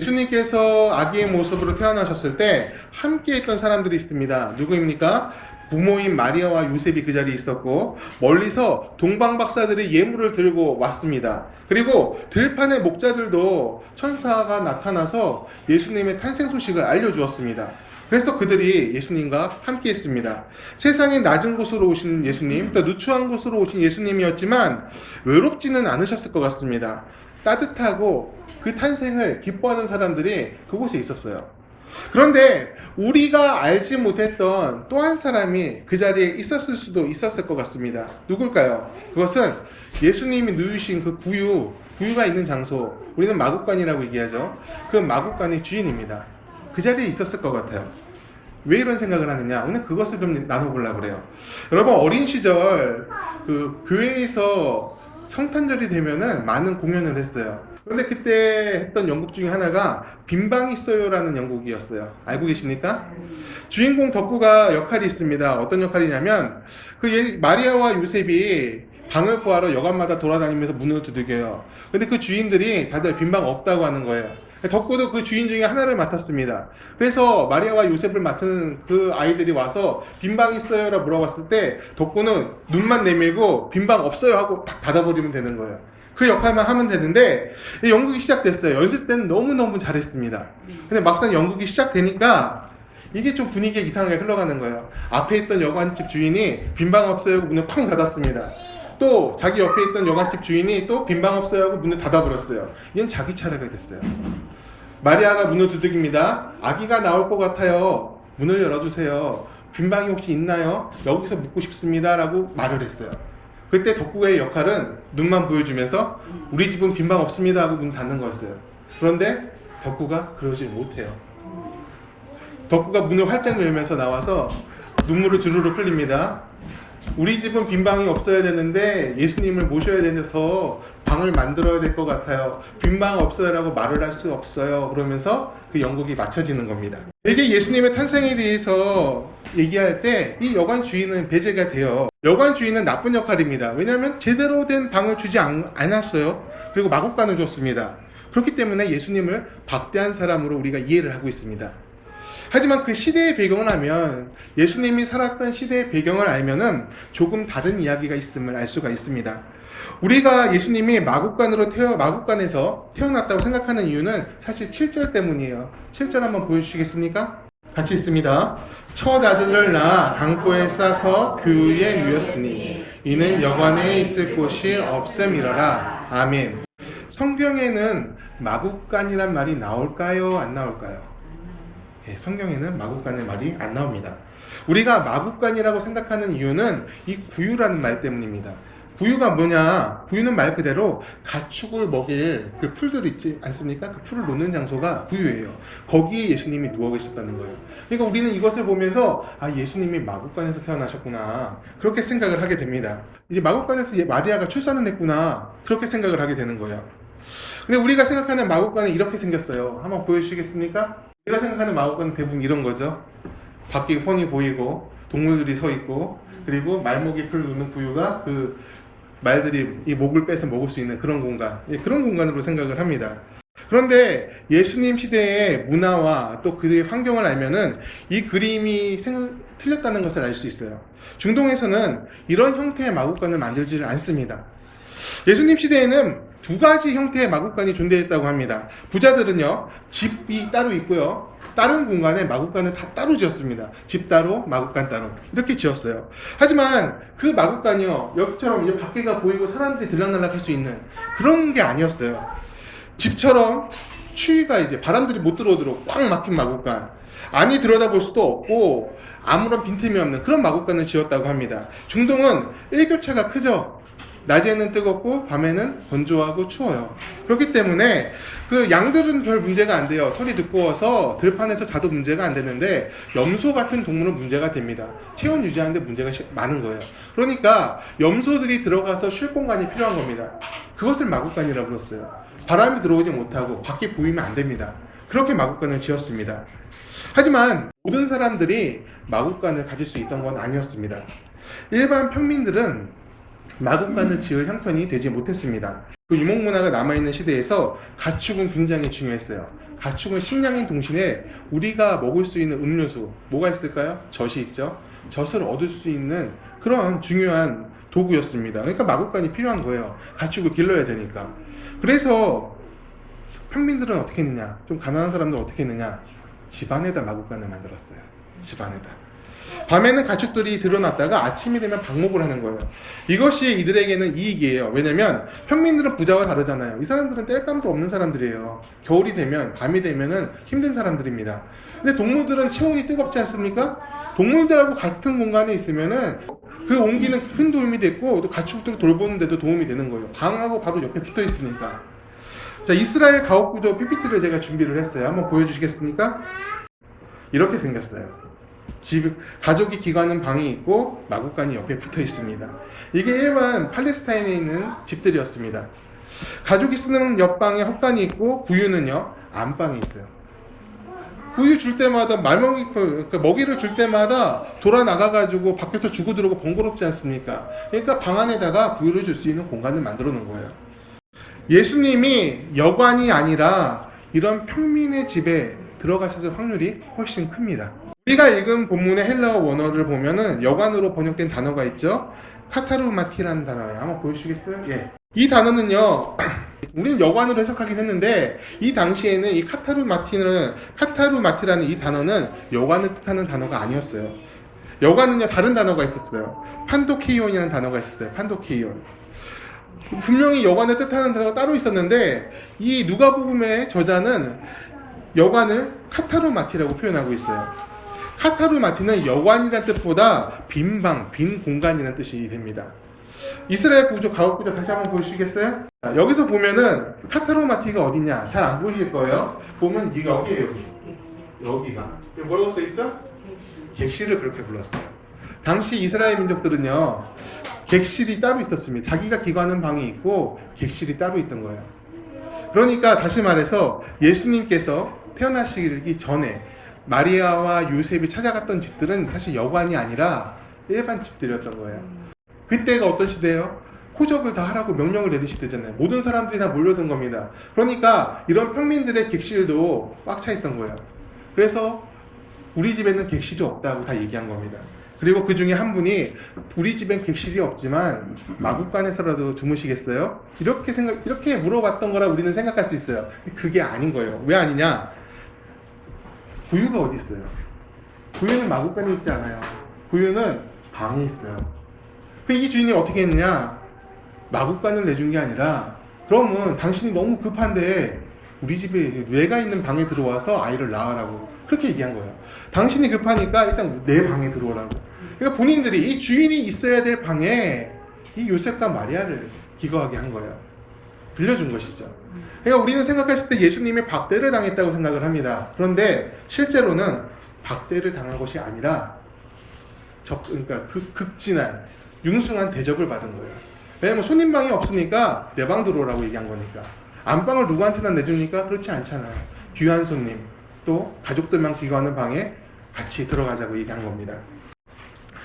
예수님께서 아기의 모습으로 태어나셨을 때 함께 있던 사람들이 있습니다. 누구입니까? 부모인 마리아와 요셉이 그 자리에 있었고, 멀리서 동방박사들이 예물을 들고 왔습니다. 그리고 들판의 목자들도 천사가 나타나서 예수님의 탄생 소식을 알려주었습니다. 그래서 그들이 예수님과 함께 했습니다. 세상의 낮은 곳으로 오신 예수님, 또 누추한 곳으로 오신 예수님이었지만 외롭지는 않으셨을 것 같습니다. 따뜻하고 그 탄생을 기뻐하는 사람들이 그곳에 있었어요. 그런데 우리가 알지 못했던 또 한 사람이 그 자리에 있었을 수도 있었을 것 같습니다. 누굴까요? 그것은 예수님이 누이신 그 구유가 있는 장소, 우리는 마구간이라고 얘기하죠. 그 마구간의 주인입니다. 그 자리에 있었을 것 같아요. 왜 이런 생각을 하느냐? 오늘 그것을 좀 나눠보려고 그래요. 여러분, 어린 시절 그 교회에서 성탄절이 되면은 많은 공연을 했어요. 그런데 그때 했던 연극 중에 하나가 빈방이 있어요라는 연극이었어요. 알고 계십니까? 주인공 덕구가 역할이 있습니다. 어떤 역할이냐면 마리아와 요셉이 방을 구하러 여관마다 돌아다니면서 문을 두들겨요. 근데 그 주인들이 다들 빈방 없다고 하는 거예요. 덕구도 그 주인 중에 하나를 맡았습니다. 그래서 마리아와 요셉을 맡은 그 아이들이 와서 빈방 있어요? 라고 물어봤을 때 덕구는 눈만 내밀고 빈방 없어요 하고 딱 닫아버리면 되는 거예요. 그 역할만 하면 되는데 연극이 시작됐어요. 연습 때는 너무너무 잘했습니다. 근데 막상 연극이 시작되니까 이게 좀 분위기가 이상하게 흘러가는 거예요. 앞에 있던 여관집 주인이 빈방 없어요 하고 문을 쾅 닫았습니다. 또 자기 옆에 있던 여관집 주인이 또 빈방 없어요 하고 문을 닫아버렸어요. 이건 자기 차례가 됐어요. 마리아가 문을 두들깁니다. 아기가 나올 것 같아요. 문을 열어주세요. 빈방이 혹시 있나요? 여기서 묵고 싶습니다 라고 말을 했어요. 그때 덕구의 역할은 눈만 보여주면서 우리 집은 빈방 없습니다 하고 문 닫는 거였어요. 그런데 덕구가 그러지 못해요. 덕구가 문을 활짝 열면서 나와서 눈물을 주르륵 흘립니다. 우리 집은 빈방이 없어야 되는데 예수님을 모셔야 돼서 방을 만들어야 될 것 같아요. 빈방 없어요 라고 말을 할 수 없어요. 그러면서 그 연극이 마쳐지는 겁니다. 이게 예수님의 탄생에 대해서 얘기할 때 이 여관 주인은 배제가 돼요. 여관 주인은 나쁜 역할입니다. 왜냐하면 제대로 된 방을 주지 않았어요. 그리고 마구간을 줬습니다. 그렇기 때문에 예수님을 박대한 사람으로 우리가 이해를 하고 있습니다. 하지만 그 시대의 배경을 알면, 예수님이 살았던 시대의 배경을 알면은 조금 다른 이야기가 있음을 알 수가 있습니다. 우리가 예수님이 마구간에서 태어났다고 생각하는 이유는 사실 7절 때문이에요. 7절 한번 보여주시겠습니까? 같이 있습니다. 첫 아들을 낳아 강포에 싸서 규유에 누였으니 이는 여관에 있을 곳이 없음이러라. 아멘. 성경에는 마구간이란 말이 나올까요? 안 나올까요? 성경에는 마구간의 말이 안 나옵니다. 우리가 마구간이라고 생각하는 이유는 이 구유라는 말 때문입니다. 구유가 뭐냐? 구유는 말 그대로 가축을 먹일 그 풀들 있지 않습니까? 그 풀을 놓는 장소가 구유예요. 거기에 예수님이 누워 계셨다는 거예요. 그러니까 우리는 이것을 보면서 예수님이 마구간에서 태어나셨구나, 그렇게 생각을 하게 됩니다. 이제 마구간에서 마리아가 출산을 했구나, 그렇게 생각을 하게 되는 거예요. 근데 우리가 생각하는 마구간은 이렇게 생겼어요. 한번 보여주시겠습니까? 우리가 생각하는 마구간은 대부분 이런 거죠. 밖이 훤히 보이고 동물들이 서 있고, 그리고 말목이 풀 놓는 구유가 그 말들이 이 목을 빼서 먹을 수 있는 그런 공간, 그런 공간으로 생각을 합니다. 그런데 예수님 시대의 문화와 또 그의 환경을 알면은 이 그림이 틀렸다는 것을 알 수 있어요. 중동에서는 이런 형태의 마구간을 만들지를 않습니다. 예수님 시대에는 두 가지 형태의 마구간이 존재했다고 합니다. 부자들은요, 집이 따로 있고요, 다른 공간에 마구간을 다 따로 지었습니다. 집 따로, 마구간 따로, 이렇게 지었어요. 하지만 그 마구간이요, 여기처럼 이제 밖에가 보이고 사람들이 들락날락 할 수 있는 그런 게 아니었어요. 집처럼 추위가 이제 바람들이 못 들어오도록 꽉 막힌 마구간, 안이 들여다볼 수도 없고 아무런 빈틈이 없는 그런 마구간을 지었다고 합니다. 중동은 일교차가 크죠. 낮에는 뜨겁고 밤에는 건조하고 추워요. 그렇기 때문에 그 양들은 별 문제가 안 돼요. 털이 두꺼워서 들판에서 자도 문제가 안 되는데 염소 같은 동물은 문제가 됩니다. 체온 유지하는데 문제가 많은 거예요. 그러니까 염소들이 들어가서 쉴 공간이 필요한 겁니다. 그것을 마구간이라고 불렀어요. 바람이 들어오지 못하고 밖이 보이면 안 됩니다. 그렇게 마구간을 지었습니다. 하지만 모든 사람들이 마구간을 가질 수 있던 건 아니었습니다. 일반 평민들은 마국간을 지을 형편이 되지 못했습니다. 그 유목 문화가 남아있는 시대에서 가축은 굉장히 중요했어요. 가축은 식량인 동시에 우리가 먹을 수 있는 음료수, 뭐가 있을까요? 젖이 있죠. 젖을 얻을 수 있는 그런 중요한 도구였습니다. 그러니까 마국간이 필요한 거예요. 가축을 길러야 되니까. 그래서 평민들은 어떻게 했느냐, 좀 가난한 사람들은 어떻게 했느냐, 집안에다 마국간을 만들었어요. 집안에다. 밤에는 가축들이 드러났다가 아침이 되면 방목을 하는 거예요. 이것이 이들에게는 이익이에요. 왜냐면 평민들은 부자와 다르잖아요. 이 사람들은 땔감도 없는 사람들이에요. 겨울이 되면, 밤이 되면은 힘든 사람들입니다. 근데 동물들은 체온이 뜨겁지 않습니까? 동물들하고 같은 공간에 있으면은 그 온기는 큰 도움이 됐고, 또 가축들을 돌보는 데도 도움이 되는 거예요. 방하고 바로 옆에 붙어 있으니까. 자, 이스라엘 가옥 구조 PPT를 제가 준비를 했어요. 한번 보여주시겠습니까? 이렇게 생겼어요. 가족이 기거하는 방이 있고 마국간이 옆에 붙어 있습니다. 이게 일반 팔레스타인에 있는 집들이었습니다. 가족이 쓰는 옆방에 헛간이 있고 구유는요, 안방에 있어요. 구유 줄 때마다 먹이를 줄 때마다 돌아 나가가지고 밖에서 주고 들어오고 번거롭지 않습니까? 그러니까 방 안에다가 구유를 줄 수 있는 공간을 만들어 놓은 거예요. 예수님이 여관이 아니라 이런 평민의 집에 들어가실 확률이 훨씬 큽니다. 우리가 읽은 본문의 헬라어 원어를 보면은 여관으로 번역된 단어가 있죠. 카타루마티라는 단어예요. 한번 보여주시겠어요? 예. 이 단어는요, 우리는 여관으로 해석하긴 했는데 이 당시에는 이 카타루마티라는 이 단어는 여관을 뜻하는 단어가 아니었어요. 여관은요, 다른 단어가 있었어요. 판도케이온이라는 단어가 있었어요. 판도케이온. 분명히 여관을 뜻하는 단어가 따로 있었는데 이 누가복음의 저자는 여관을 카타루마티라고 표현하고 있어요. 카타루마티는 여관이라는 뜻보다 빈 방, 빈 공간이라는 뜻이 됩니다. 이스라엘 구조, 가옥 구조 다시 한번 보시겠어요? 자, 여기서 보면은 카타루마티가 어디냐? 잘 안 보이실 거예요. 보면 여기에요. 여기가. 뭐라고 써있죠? 객실을 그렇게 불렀어요. 당시 이스라엘 민족들은요, 객실이 따로 있었습니다. 자기가 기거하는 방이 있고 객실이 따로 있던 거예요. 그러니까 다시 말해서 예수님께서 태어나시기 전에 마리아와 요셉이 찾아갔던 집들은 사실 여관이 아니라 일반 집들이었던 거예요. 그때가 어떤 시대예요? 호적을 다 하라고 명령을 내린 시대잖아요. 모든 사람들이 다 몰려든 겁니다. 그러니까 이런 평민들의 객실도 꽉 차 있던 거예요. 그래서 우리 집에는 객실이 없다고 다 얘기한 겁니다. 그리고 그 중에 한 분이 우리 집엔 객실이 없지만 마국간에서라도 주무시겠어요? 이렇게 물어봤던 거라 우리는 생각할 수 있어요. 그게 아닌 거예요. 왜 아니냐? 구유가 어디 있어요? 구유는 마국간에 있지 않아요. 구유는 방에 있어요. 이 주인이 어떻게 했느냐? 마국간을 내준 게 아니라, 그러면 당신이 너무 급한데 우리 집에 뇌가 있는 방에 들어와서 아이를 낳으라고 그렇게 얘기한 거예요. 당신이 급하니까 일단 내 방에 들어오라고. 그러니까 본인들이 이 주인이 있어야 될 방에 이 요셉과 마리아를 기거하게 한 거예요. 빌려준 것이죠. 그러니까 우리는 생각했을 때 예수님이 박대를 당했다고 생각을 합니다. 그런데 실제로는 박대를 당한 것이 아니라 그러니까 극진한 융숭한 대접을 받은 거예요. 왜냐면 손님방이 없으니까 내 방 들어오라고 얘기한 거니까. 안방을 누구한테나 내주니까 그렇지 않잖아요. 귀한 손님, 또 가족들만 기거하는 방에 같이 들어가자고 얘기한 겁니다.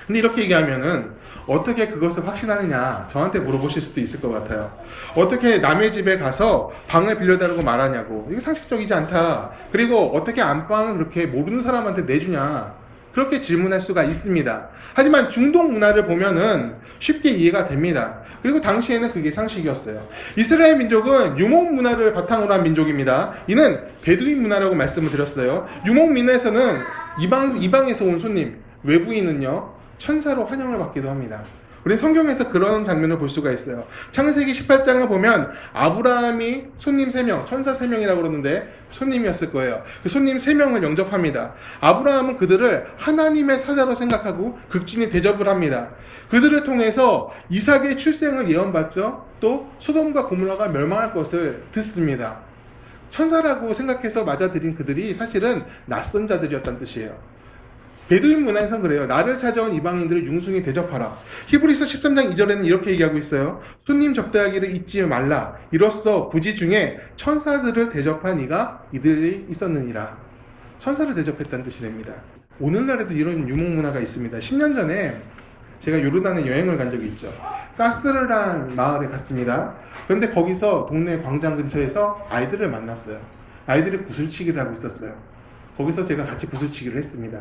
근데 이렇게 얘기하면은 어떻게 그것을 확신하느냐 저한테 물어보실 수도 있을 것 같아요. 어떻게 남의 집에 가서 방을 빌려달라고 말하냐고. 이게 상식적이지 않다. 그리고 어떻게 안방을 그렇게 모르는 사람한테 내주냐, 그렇게 질문할 수가 있습니다. 하지만 중동 문화를 보면은 쉽게 이해가 됩니다. 그리고 당시에는 그게 상식이었어요. 이스라엘 민족은 유목 문화를 바탕으로 한 민족입니다. 이는 베두인 문화라고 말씀을 드렸어요. 유목 문화에서는 이방에서 온 손님, 외부인은요, 천사로 환영을 받기도 합니다. 우리 성경에서 그런 장면을 볼 수가 있어요. 창세기 18장을 보면 아브라함이 손님 3명, 천사 3명이라고 그러는데 손님이었을 거예요. 그 손님 3명을 영접합니다. 아브라함은 그들을 하나님의 사자로 생각하고 극진히 대접을 합니다. 그들을 통해서 이삭의 출생을 예언받죠. 또 소돔과 고모라가 멸망할 것을 듣습니다. 천사라고 생각해서 맞아들인 그들이 사실은 낯선 자들이었다는 뜻이에요. 베두인 문화에서는 그래요. 나를 찾아온 이방인들을 융숭히 대접하라. 히브리서 13장 2절에는 이렇게 얘기하고 있어요. 손님 접대하기를 잊지 말라. 이로써 부지 중에 천사들을 대접한 이가 이들이 있었느니라. 천사를 대접했다는 뜻이 됩니다. 오늘날에도 이런 유목 문화가 있습니다. 10년 전에 제가 요르단에 여행을 간 적이 있죠. 가스르란 마을에 갔습니다. 그런데 거기서 동네 광장 근처에서 아이들을 만났어요. 아이들이 구슬치기를 하고 있었어요. 거기서 제가 같이 구슬치기를 했습니다.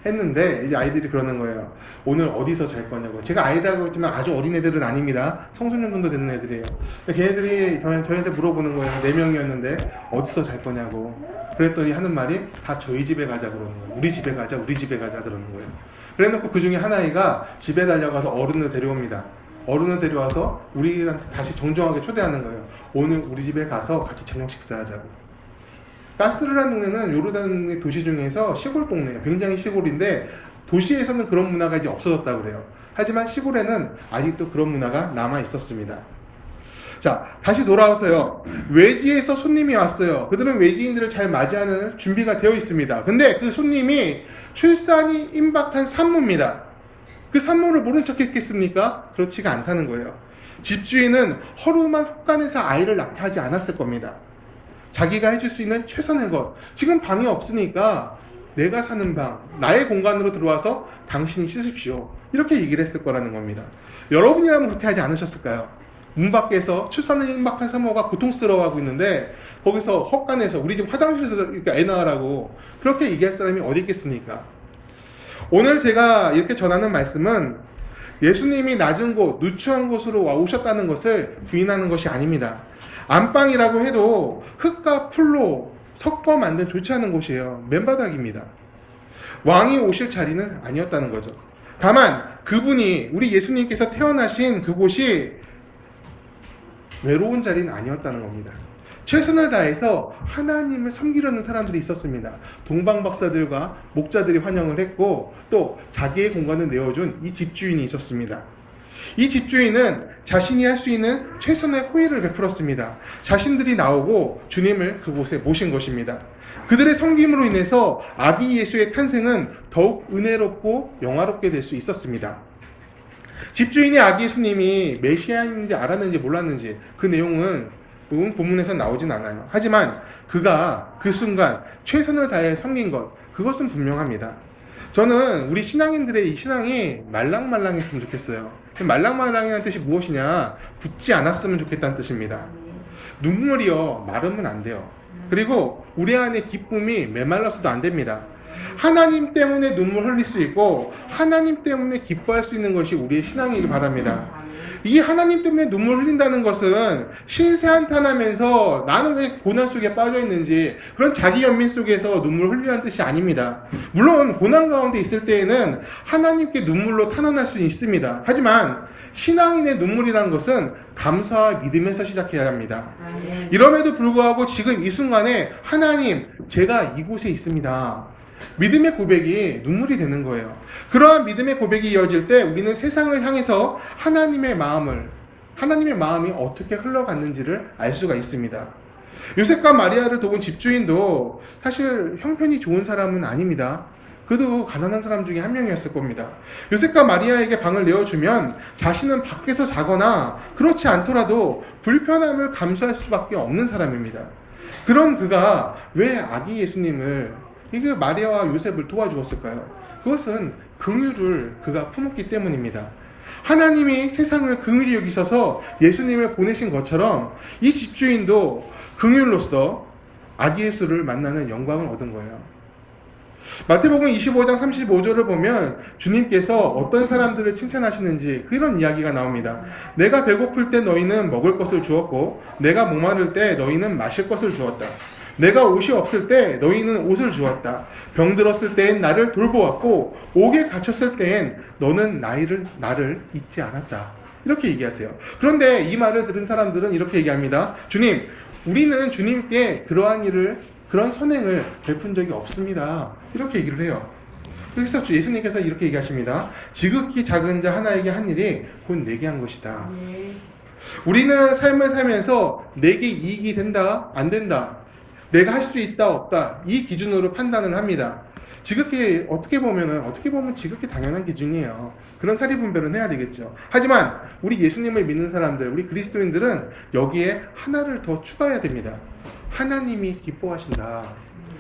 했는데 이제 아이들이 그러는 거예요. 오늘 어디서 잘 거냐고. 제가 아이라고 했지만 아주 어린 애들은 아닙니다. 청소년 정도 되는 애들이에요. 걔네들이 저희한테 물어보는 거예요. 4명이었는데 어디서 잘 거냐고. 그랬더니 하는 말이 다 저희 집에 가자 그러는 거예요. 우리 집에 가자, 우리 집에 가자 그러는 거예요. 그래놓고 그 중에 한 아이가 집에 달려가서 어른을 데려옵니다. 어른을 데려와서 우리한테 다시 정중하게 초대하는 거예요. 오늘 우리 집에 가서 같이 저녁 식사하자고. 가스르라는 동네는 요르단 도시 중에서 시골 동네예요. 굉장히 시골인데 도시에서는 그런 문화가 이제 없어졌다고 그래요. 하지만 시골에는 아직도 그런 문화가 남아 있었습니다. 자, 다시 돌아와서요. 외지에서 손님이 왔어요. 그들은 외지인들을 잘 맞이하는 준비가 되어 있습니다. 근데 그 손님이 출산이 임박한 산모입니다. 그 산모를 모른 척 했겠습니까? 그렇지가 않다는 거예요. 집주인은 허름한 헛간에서 아이를 낳게 하지 않았을 겁니다. 자기가 해줄 수 있는 최선의 것. 지금 방이 없으니까 내가 사는 방, 나의 공간으로 들어와서 당신이 씻으십시오. 이렇게 얘기를 했을 거라는 겁니다. 여러분이라면 그렇게 하지 않으셨을까요? 문 밖에서 출산을 임박한 산모가 고통스러워하고 있는데 거기서 헛간에서 우리 집 화장실에서 이렇게 애 낳으라고 그렇게 얘기할 사람이 어디 있겠습니까? 오늘 제가 이렇게 전하는 말씀은 예수님이 낮은 곳, 누추한 곳으로 오셨다는 것을 부인하는 것이 아닙니다. 안방이라고 해도 흙과 풀로 섞어 만든 좋지 않은 곳이에요. 맨바닥입니다. 왕이 오실 자리는 아니었다는 거죠. 다만 그분이 우리 예수님께서 태어나신 그곳이 외로운 자리는 아니었다는 겁니다. 최선을 다해서 하나님을 섬기려는 사람들이 있었습니다. 동방박사들과 목자들이 환영을 했고 또 자기의 공간을 내어준 이 집주인이 있었습니다. 이 집주인은 자신이 할 수 있는 최선의 호의를 베풀었습니다. 자신들이 나오고 주님을 그곳에 모신 것입니다. 그들의 섬김으로 인해서 아기 예수의 탄생은 더욱 은혜롭고 영화롭게 될 수 있었습니다. 집주인이 아기 예수님이 메시아인지 알았는지 몰랐는지 그 내용은 본문에서 나오진 않아요. 하지만 그가 그 순간 최선을 다해 섬긴 것, 그것은 분명합니다. 저는 우리 신앙인들의 이 신앙이 말랑말랑했으면 좋겠어요. 말랑말랑이라는 뜻이 무엇이냐? 굳지 않았으면 좋겠다는 뜻입니다. 눈물이요, 마르면 안 돼요. 그리고 우리 안에 기쁨이 메말라서도 안 됩니다. 하나님 때문에 눈물 흘릴 수 있고 하나님 때문에 기뻐할 수 있는 것이 우리의 신앙이길 바랍니다. 이 하나님 때문에 눈물 흘린다는 것은 신세한탄하면서 나는 왜 고난 속에 빠져 있는지 그런 자기 연민 속에서 눈물 흘리라는 뜻이 아닙니다. 물론 고난 가운데 있을 때에는 하나님께 눈물로 탄원할 수는 있습니다. 하지만 신앙인의 눈물이라는 것은 감사와 믿음에서 시작해야 합니다. 이럼에도 불구하고 지금 이 순간에 하나님, 제가 이곳에 있습니다. 믿음의 고백이 눈물이 되는 거예요. 그러한 믿음의 고백이 이어질 때 우리는 세상을 향해서 하나님의 마음이 어떻게 흘러갔는지를 알 수가 있습니다. 요셉과 마리아를 도운 집주인도 사실 형편이 좋은 사람은 아닙니다. 그도 가난한 사람 중에 한 명이었을 겁니다. 요셉과 마리아에게 방을 내어주면 자신은 밖에서 자거나 그렇지 않더라도 불편함을 감수할 수밖에 없는 사람입니다. 그런 그가 왜 아기 예수님을 마리아와 요셉을 도와주었을까요? 그것은 긍휼을 그가 품었기 때문입니다. 하나님이 세상을 긍휼히 여기셔서 예수님을 보내신 것처럼 이 집주인도 긍휼로서 아기 예수를 만나는 영광을 얻은 거예요. 마태복음 25장 35절을 보면 주님께서 어떤 사람들을 칭찬하시는지 그런 이야기가 나옵니다. 내가 배고플 때 너희는 먹을 것을 주었고 내가 목마를 때 너희는 마실 것을 주었다. 내가 옷이 없을 때 너희는 옷을 주었다. 병들었을 때엔 나를 돌보았고 옥에 갇혔을 때엔 너는 나를 잊지 않았다. 이렇게 얘기하세요. 그런데 이 말을 들은 사람들은 이렇게 얘기합니다. 주님, 우리는 주님께 그런 선행을 베푼 적이 없습니다. 이렇게 얘기를 해요. 그래서 예수님께서 이렇게 얘기하십니다. 지극히 작은 자 하나에게 한 일이 곧 내게 한 것이다. 우리는 삶을 살면서 내게 이익이 된다, 안 된다, 내가 할 수 있다, 없다, 이 기준으로 판단을 합니다. 어떻게 보면 지극히 당연한 기준이에요. 그런 사리분별은 해야 되겠죠. 하지만 우리 예수님을 믿는 사람들, 우리 그리스도인들은 여기에 하나를 더 추가해야 됩니다. 하나님이 기뻐하신다.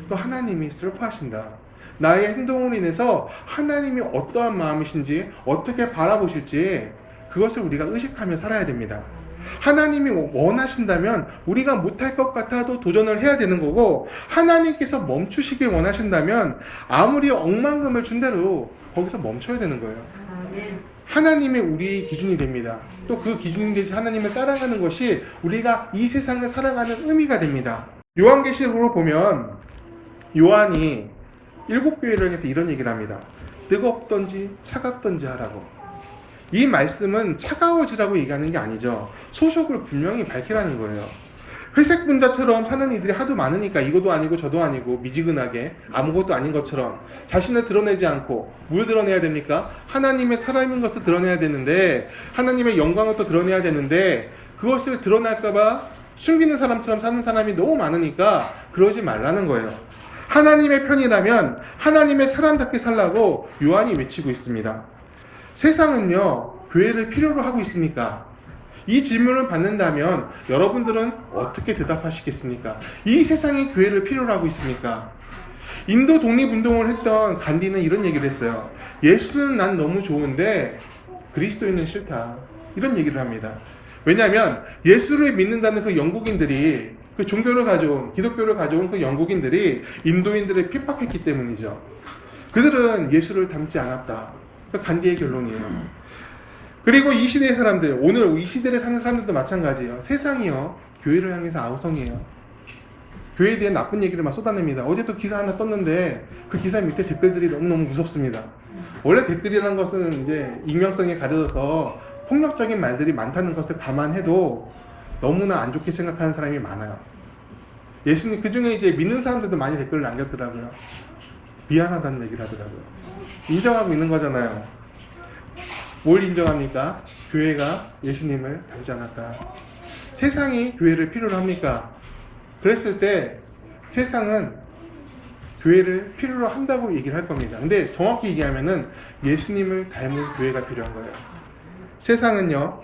또 하나님이 슬퍼하신다. 나의 행동으로 인해서 하나님이 어떠한 마음이신지, 어떻게 바라보실지 그것을 우리가 의식하며 살아야 됩니다. 하나님이 원하신다면 우리가 못할 것 같아도 도전을 해야 되는 거고, 하나님께서 멈추시길 원하신다면 아무리 억만금을 준 대로 거기서 멈춰야 되는 거예요. 하나님이 우리 기준이 됩니다. 또 그 기준이 되지 하나님을 따라가는 것이 우리가 이 세상을 살아가는 의미가 됩니다. 요한계시록으로 보면 요한이 7교회를 향해서 이런 얘기를 합니다. 뜨겁던지 차갑던지 하라고. 이 말씀은 차가워지라고 얘기하는 게 아니죠. 소속을 분명히 밝히라는 거예요. 회색 분자처럼 사는 이들이 하도 많으니까 이것도 아니고 저도 아니고 미지근하게 아무것도 아닌 것처럼 자신을 드러내지 않고 뭘 드러내야 됩니까? 하나님의 살아있는 것을 드러내야 되는데, 하나님의 영광을 또 드러내야 되는데, 그것을 드러날까봐 숨기는 사람처럼 사는 사람이 너무 많으니까 그러지 말라는 거예요. 하나님의 편이라면 하나님의 사람답게 살라고 요한이 외치고 있습니다. 세상은요, 교회를 필요로 하고 있습니까? 이 질문을 받는다면 여러분들은 어떻게 대답하시겠습니까? 이 세상이 교회를 필요로 하고 있습니까? 인도 독립운동을 했던 간디는 이런 얘기를 했어요. 예수는 난 너무 좋은데 그리스도인은 싫다. 이런 얘기를 합니다. 왜냐하면 예수를 믿는다는 그 영국인들이, 그 종교를 가져온, 기독교를 가져온 그 영국인들이 인도인들을 핍박했기 때문이죠. 그들은 예수를 닮지 않았다. 그 간디의 결론이에요. 그리고 이 시대의 사람들, 오늘 이 시대를 사는 사람들도 마찬가지예요. 세상이요, 교회를 향해서 아우성이에요. 교회에 대한 나쁜 얘기를 막 쏟아냅니다. 어제도 기사 하나 떴는데 그 기사 밑에 댓글들이 너무너무 무섭습니다. 원래 댓글이라는 것은 이제 익명성에 가려져서 폭력적인 말들이 많다는 것을 감안해도 너무나 안 좋게 생각하는 사람이 많아요. 예수님, 그 중에 이제 믿는 사람들도 많이 댓글을 남겼더라고요. 미안하다는 얘기를 하더라고요. 인정하고 있는 거잖아요. 뭘 인정합니까? 교회가 예수님을 닮지 않았다. 세상이 교회를 필요로 합니까? 그랬을 때 세상은 교회를 필요로 한다고 얘기를 할 겁니다. 근데 정확히 얘기하면은 예수님을 닮은 교회가 필요한 거예요. 세상은요,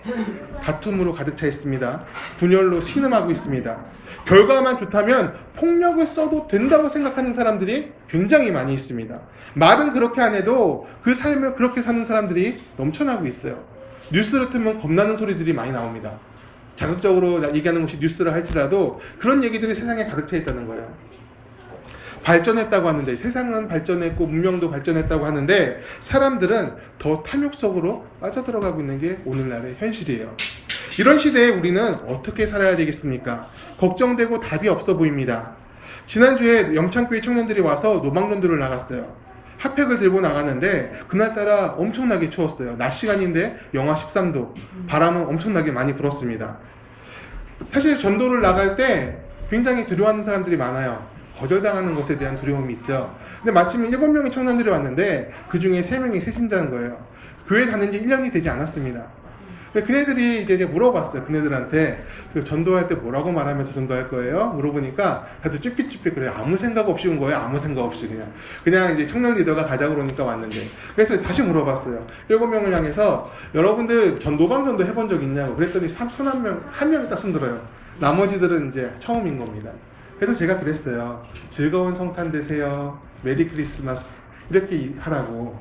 다툼으로 가득 차 있습니다. 분열로 신음하고 있습니다. 결과만 좋다면 폭력을 써도 된다고 생각하는 사람들이 굉장히 많이 있습니다. 말은 그렇게 안 해도 그 삶을 그렇게 사는 사람들이 넘쳐나고 있어요. 뉴스를 틀면 겁나는 소리들이 많이 나옵니다. 자극적으로 얘기하는 것이 뉴스를 할지라도 그런 얘기들이 세상에 가득 차 있다는 거예요. 발전했다고 하는데, 세상은 발전했고 문명도 발전했다고 하는데 사람들은 더 탐욕 속으로 빠져들어가고 있는 게 오늘날의 현실이에요. 이런 시대에 우리는 어떻게 살아야 되겠습니까? 걱정되고 답이 없어 보입니다. 지난주에 영창교회 청년들이 와서 노방전도를 나갔어요. 핫팩을 들고 나가는데 그날따라 엄청나게 추웠어요. 낮 시간인데 영하 13도, 바람은 엄청나게 많이 불었습니다. 사실 전도를 나갈 때 굉장히 두려워하는 사람들이 많아요. 거절당하는 것에 대한 두려움이 있죠. 근데 마침 7명의 청년들이 왔는데 그 중에 3명이 새신자인 거예요. 교회 다닌 지 1년이 되지 않았습니다. 그네들이 이제 물어봤어요. 그네들한테 전도할 때 뭐라고 말하면서 전도할 거예요? 물어보니까 다들 쭈삣쭈삣 그래요. 아무 생각 없이 온 거예요. 아무 생각 없이 그냥 이제 청년 리더가 가자고 그러니까 왔는데. 그래서 다시 물어봤어요. 7명을 향해서 여러분들 노방전도 해본 적 있냐고. 그랬더니 손 한 명이 딱 손들어요. 나머지들은 이제 처음인 겁니다. 그래서 제가 그랬어요. 즐거운 성탄 되세요. 메리 크리스마스. 이렇게 하라고.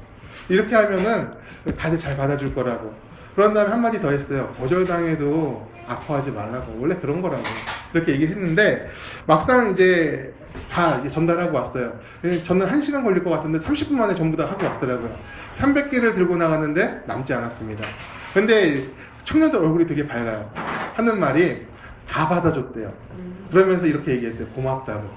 이렇게 하면은 다들 잘 받아줄 거라고. 그런 다음에 한마디 더 했어요. 거절당해도 아파하지 말라고. 원래 그런 거라고. 그렇게 얘기를 했는데 막상 이제 다 전달하고 왔어요. 저는 1시간 걸릴 것 같은데 30분 만에 전부 다 하고 왔더라고요. 300개를 들고 나갔는데 남지 않았습니다. 근데 청년들 얼굴이 되게 밝아요. 하는 말이 다 받아줬대요. 그러면서 이렇게 얘기했대요. 고맙다고.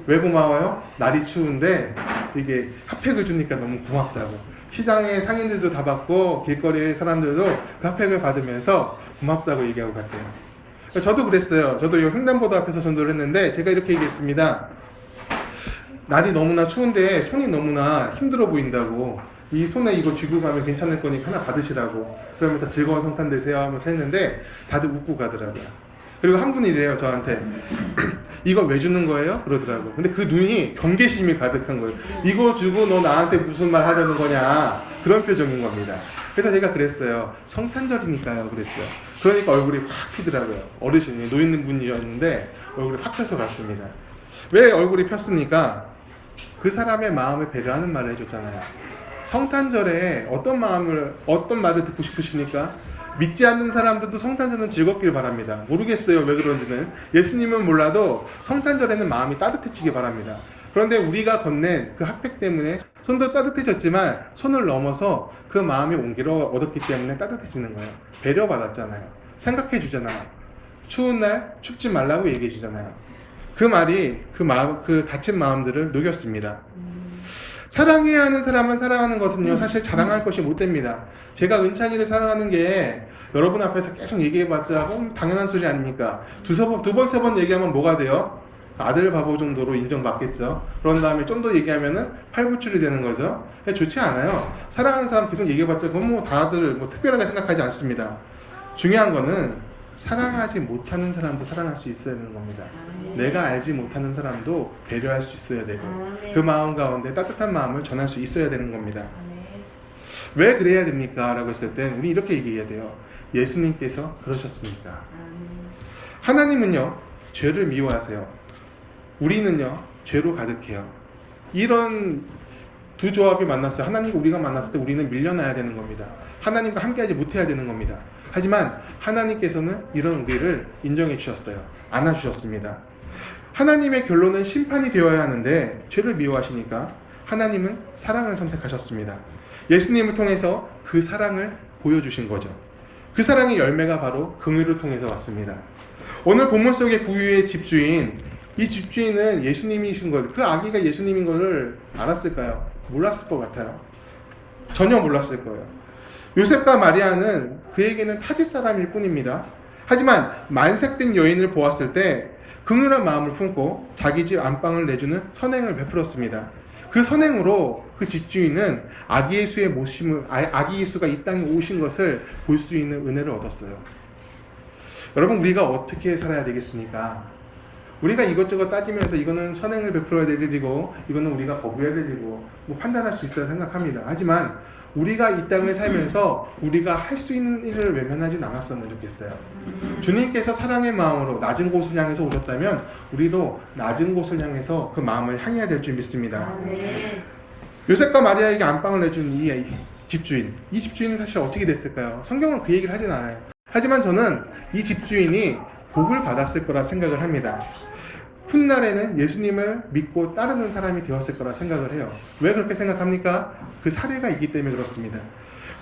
왜 고마워요? 날이 추운데 이게 핫팩을 주니까 너무 고맙다고. 시장의 상인들도 다 받고 길거리의 사람들도 그 핫팩을 받으면서 고맙다고 얘기하고 갔대요. 저도 그랬어요. 저도 이 횡단보도 앞에서 전도를 했는데 제가 이렇게 얘기했습니다. 날이 너무나 추운데 손이 너무나 힘들어 보인다고. 이 손에 이거 쥐고 가면 괜찮을 거니까 하나 받으시라고. 그러면서 즐거운 성탄 되세요 하면서 했는데 다들 웃고 가더라고요. 그리고 한 분이 이래요, 저한테. 이거 왜 주는 거예요? 그러더라고요. 근데 그 눈이 경계심이 가득한 거예요. 이거 주고 너 나한테 무슨 말 하려는 거냐. 그런 표정인 겁니다. 그래서 제가 그랬어요. 성탄절이니까요. 그랬어요. 그러니까 얼굴이 확 피더라고요. 어르신이, 노인 분이었는데 얼굴이 확 펴서 갔습니다. 왜 얼굴이 폈습니까? 그 사람의 마음을 배려하는 말을 해줬잖아요. 성탄절에 어떤 말을 듣고 싶으십니까? 믿지 않는 사람들도 성탄절은 즐겁길 바랍니다. 모르겠어요, 왜 그런지는. 예수님은 몰라도 성탄절에는 마음이 따뜻해지길 바랍니다. 그런데 우리가 건넨 그 핫팩 때문에 손도 따뜻해졌지만 손을 넘어서 그 마음의 온기를 얻었기 때문에 따뜻해지는 거예요. 배려받았잖아요. 생각해 주잖아요. 추운 날 춥지 말라고 얘기해 주잖아요. 그 말이 그 다친 마음들을 녹였습니다. 사랑해야 하는 사람을 사랑하는 것은요, 사실 자랑할 것이 못 됩니다. 제가 은찬이를 사랑하는 게 여러분 앞에서 계속 얘기해봤자 당연한 소리 아닙니까? 두 번, 세 번 얘기하면 뭐가 돼요? 아들 바보 정도로 인정받겠죠. 그런 다음에 좀 더 얘기하면은 팔불출이 되는 거죠. 좋지 않아요. 사랑하는 사람 계속 얘기해봤자 그건 뭐 다들 뭐 특별하게 생각하지 않습니다. 중요한 거는 사랑하지 못하는 사람도 사랑할 수 있어야 되는 겁니다. 내가 알지 못하는 사람도 배려할 수 있어야 되고 그 마음 가운데 따뜻한 마음을 전할 수 있어야 되는 겁니다. 왜 그래야 됩니까? 라고 했을 땐 우리 이렇게 얘기해야 돼요. 예수님께서 그러셨으니까. 하나님은요, 죄를 미워하세요. 우리는요, 죄로 가득해요. 이런 두 조합이 만났어요. 하나님과 우리가 만났을 때 우리는 밀려나야 되는 겁니다. 하나님과 함께하지 못해야 되는 겁니다. 하지만 하나님께서는 이런 우리를 인정해 주셨어요. 안아주셨습니다. 하나님의 결론은 심판이 되어야 하는데 죄를 미워하시니까 하나님은 사랑을 선택하셨습니다. 예수님을 통해서 그 사랑을 보여주신 거죠. 그 사랑의 열매가 바로 긍휼을 통해서 왔습니다. 오늘 본문 속의 구유의 집주인, 이 집주인은 예수님이신 걸, 그 아기가 예수님인 것을 알았을까요? 몰랐을 것 같아요. 전혀 몰랐을 거예요. 요셉과 마리아는 그에게는 타짓 사람일 뿐입니다. 하지만 만색된 여인을 보았을 때 긍휼한 마음을 품고 자기 집 안방을 내주는 선행을 베풀었습니다. 그 선행으로 그 집주인은 아기 예수가 이 땅에 오신 것을 볼 수 있는 은혜를 얻었어요. 여러분, 우리가 어떻게 살아야 되겠습니까? 우리가 이것저것 따지면서 이거는 선행을 베풀어야 될 일이고 이거는 우리가 거부해야 될 일이고 뭐 판단할 수 있다고 생각합니다. 하지만 우리가 이 땅을 살면서 우리가 할 수 있는 일을 외면하진 않았으면 좋겠어요. 주님께서 사랑의 마음으로 낮은 곳을 향해서 오셨다면 우리도 낮은 곳을 향해서 그 마음을 향해야 될 줄 믿습니다. 요셉과 마리아에게 안방을 내준 이 집주인은 사실 어떻게 됐을까요? 성경은 그 얘기를 하진 않아요. 하지만 저는 이 집주인이 복을 받았을 거라 생각을 합니다. 훗날에는 예수님을 믿고 따르는 사람이 되었을 거라 생각을 해요. 왜 그렇게 생각합니까? 그 사례가 있기 때문에 그렇습니다.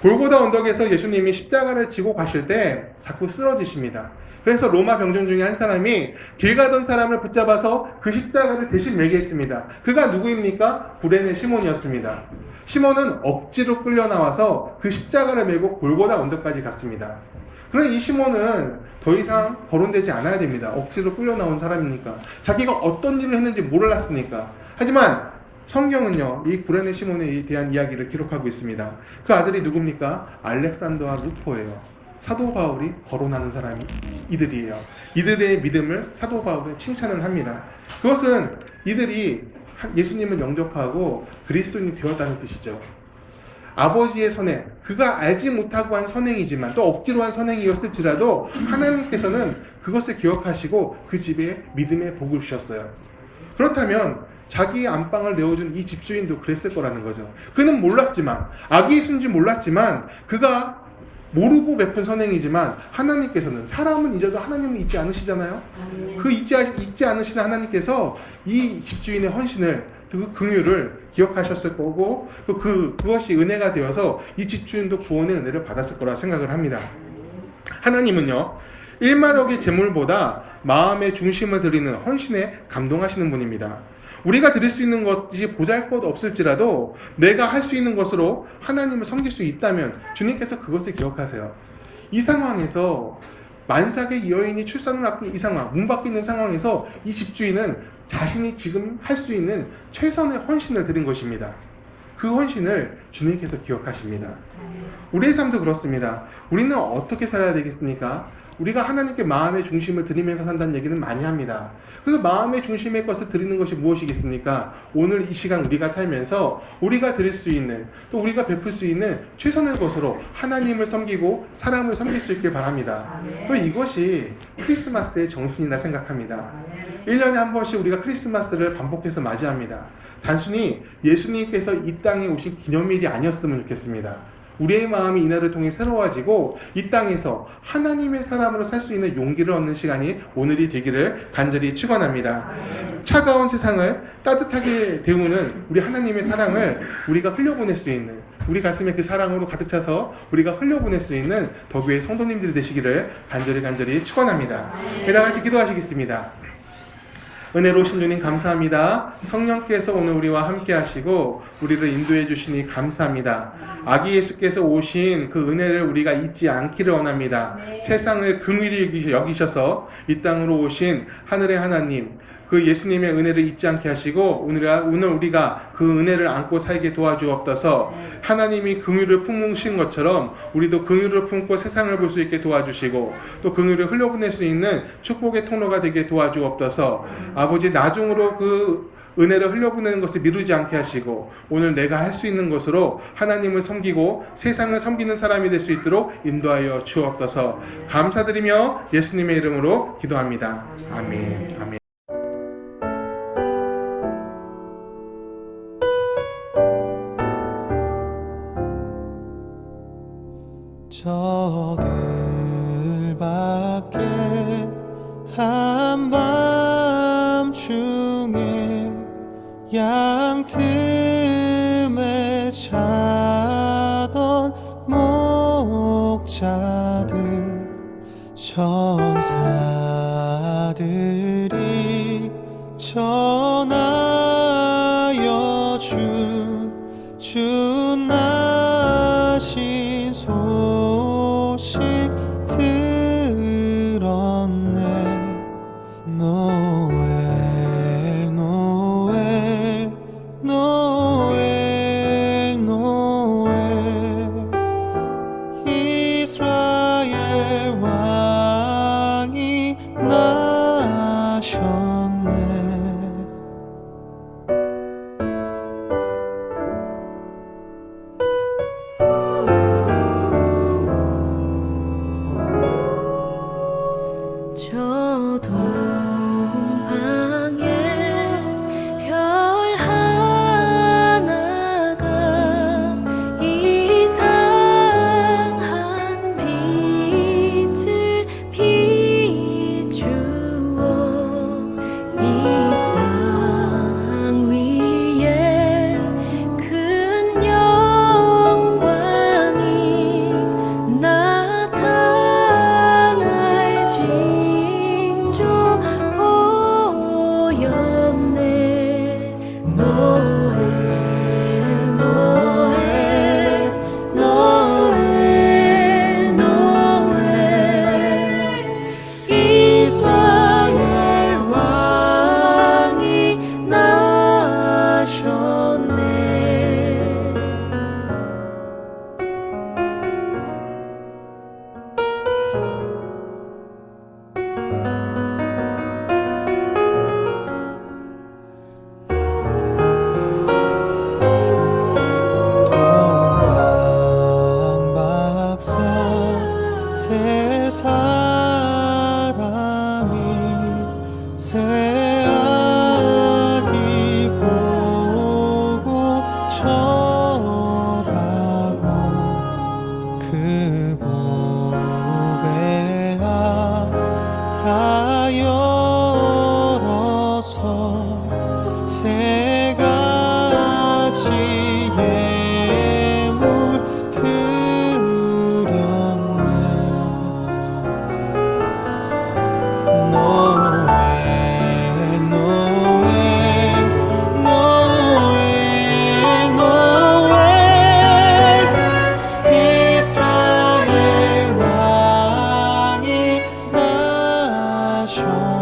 골고다 언덕에서 예수님이 십자가를 지고 가실 때 자꾸 쓰러지십니다. 그래서 로마 병정 중에 한 사람이 길 가던 사람을 붙잡아서 그 십자가를 대신 매게 했습니다. 그가 누구입니까? 구레네 시몬이었습니다. 시몬은 억지로 끌려 나와서 그 십자가를 메고 골고다 언덕까지 갔습니다. 그런 이 시몬은 더 이상 거론되지 않아야 됩니다. 억지로 끌려 나온 사람이니까. 자기가 어떤 일을 했는지 몰랐으니까. 하지만 성경은요, 이 구레네 시몬에 대한 이야기를 기록하고 있습니다. 그 아들이 누굽니까? 알렉산더와 루포예요. 사도 바울이 거론하는 사람이 이들이에요. 이들의 믿음을 사도 바울은 칭찬을 합니다. 그것은 이들이 예수님을 영접하고 그리스도인이 되었다는 뜻이죠. 아버지의 선행, 그가 알지 못하고 한 선행이지만 또 억지로 한 선행이었을지라도 하나님께서는 그것을 기억하시고 그 집에 믿음의 복을 주셨어요. 그렇다면 자기의 안방을 내어준 이 집주인도 그랬을 거라는 거죠. 그는 몰랐지만, 아기 예수인지 몰랐지만 그가 모르고 베푼 선행이지만 하나님께서는, 사람은 잊어도 하나님은 잊지 않으시잖아요. 그 잊지 않으시는 하나님께서 이 집주인의 헌신을, 그 긍휼을 기억하셨을 거고 그것이 은혜가 되어서 이 집주인도 구원의 은혜를 받았을 거라 생각을 합니다. 하나님은요, 1만억의 재물보다 마음의 중심을 드리는 헌신에 감동하시는 분입니다. 우리가 드릴 수 있는 것이 보잘것 없을지라도 내가 할 수 있는 것으로 하나님을 섬길 수 있다면 주님께서 그것을 기억하세요. 이 상황에서 만삭의 여인이 출산을 앞둔 이 상황, 문 밖에 있는 상황에서 이 집주인은 자신이 지금 할 수 있는 최선의 헌신을 드린 것입니다. 그 헌신을 주님께서 기억하십니다. 우리의 삶도 그렇습니다. 우리는 어떻게 살아야 되겠습니까? 우리가 하나님께 마음의 중심을 드리면서 산다는 얘기는 많이 합니다. 그래서 마음의 중심의 것을 드리는 것이 무엇이겠습니까? 오늘 이 시간 우리가 살면서 우리가 드릴 수 있는, 또 우리가 베풀 수 있는 최선의 것으로 하나님을 섬기고 사람을 섬길 수 있길 바랍니다. 또 이것이 크리스마스의 정신이라 생각합니다. 1년에 한 번씩 우리가 크리스마스를 반복해서 맞이합니다. 단순히 예수님께서 이 땅에 오신 기념일이 아니었으면 좋겠습니다. 우리의 마음이 이날을 통해 새로워지고 이 땅에서 하나님의 사람으로 살 수 있는 용기를 얻는 시간이 오늘이 되기를 간절히 축원합니다. 차가운 세상을 따뜻하게 데우는 우리 하나님의 사랑을 우리가 흘려보낼 수 있는, 우리 가슴에 그 사랑으로 가득 차서 우리가 흘려보낼 수 있는 더교의 성도님들이 되시기를 간절히 축원합니다. 다 같이 기도하시겠습니다. 은혜로우신 주님 감사합니다. 성령께서 오늘 우리와 함께 하시고 우리를 인도해 주시니 감사합니다. 아기 예수께서 오신 그 은혜를 우리가 잊지 않기를 원합니다. 세상을 긍휼히 여기셔서 이 땅으로 오신 하늘의 하나님, 그 예수님의 은혜를 잊지 않게 하시고 오늘 우리가 그 은혜를 안고 살게 도와주옵소서. 하나님이 긍휼을 품으신 것처럼 우리도 긍휼을 품고 세상을 볼 수 있게 도와주시고 또 긍휼을 흘려보낼 수 있는 축복의 통로가 되게 도와주옵소서. 아버지, 나중으로 그 은혜를 흘려보내는 것을 미루지 않게 하시고 오늘 내가 할 수 있는 것으로 하나님을 섬기고 세상을 섬기는 사람이 될 수 있도록 인도하여 주옵소서. 감사드리며 예수님의 이름으로 기도합니다. 아멘. 아멘. 저 들밖에 한밤중에 양틈에 자던 목자들, 천사들이 전하여 주 나신 소식 들었네. 노엘 노엘 노엘 노엘, 이스라엘 왕이 나셨네. 저 동방에 별 하나가 이상한 빛을 비추어 이 땅 위에 큰 영광이 나타날지 보였네. 노엘 노엘 노엘 노엘, 이스라엘 왕이 나셨네. 동방박사 세 사람이 새 아기 보고 절하고 그 보배야 다 열어서 세 가지 예물 드렸네. 노엘 노엘 노엘 노엘, 이스라엘 왕이 나셨네.